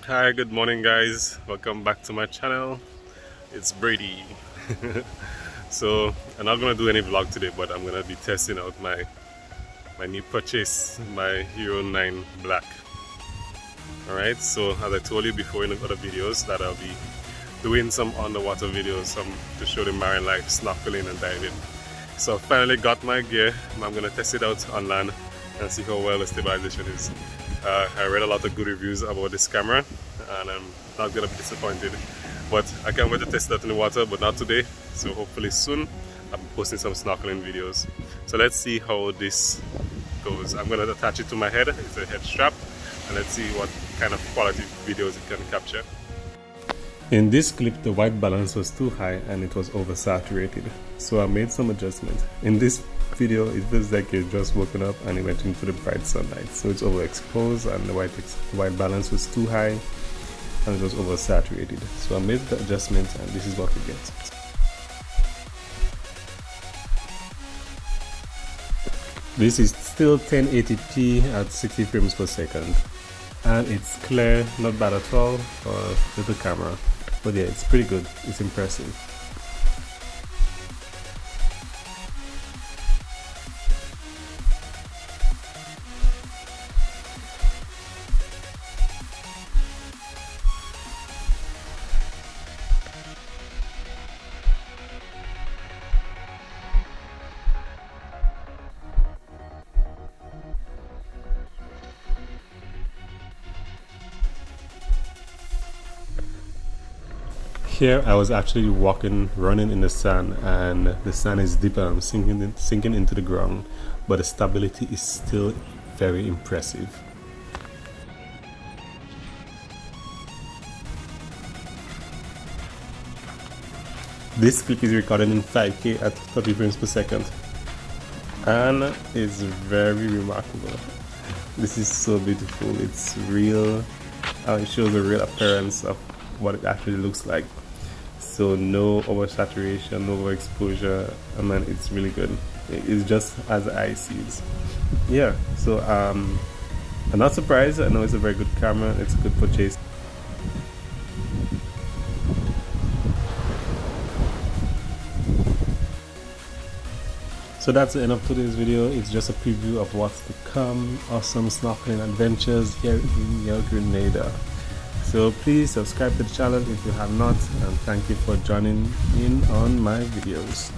Hi, good morning guys, welcome back to my channel. It's Brady. So I'm not gonna do any vlog today, but I'm gonna be testing out my new purchase, my Hero 9 Black. Alright, so as I told you before in the other videos that I'll be doing some underwater videos, some to show the marine life, snorkeling and diving. So I finally got my gear. I'm gonna test it out on land and see how well the stabilization is. I read a lot of good reviews about this camera and I'm not gonna be disappointed, but I can't wait to test it out in the water, but not today. So hopefully soon I'll be posting some snorkeling videos. So let's see how this goes. I'm gonna attach it to my head. It's a head strap, and let's see what kind of quality videos it can capture. In this clip, the white balance was too high and it was oversaturated, so I made some adjustments. In this video, it feels like you're just woken up and you went into the bright sunlight, so it's overexposed and the white balance was too high and it was oversaturated. So I made the adjustments and this is what we get. This is still 1080p at 60 frames per second. And it's clear, not bad at all for a little camera. But yeah, it's pretty good, it's impressive. Here I was actually running in the sand, and the sand is deep and I'm sinking into the ground, but the stability is still very impressive. This clip is recorded in 5K at 30 frames per second and it's very remarkable. This is so beautiful, it's real, it shows a real appearance of what it actually looks like. So no oversaturation, no overexposure. I mean, it's really good. It's just as the eye sees. Yeah, so I'm not surprised. I know it's a very good camera. It's a good purchase. So that's the end of today's video. It's just a preview of what's to come. Awesome snorkeling adventures here in Grenada. So please subscribe to the channel if you have not, and thank you for joining in on my videos.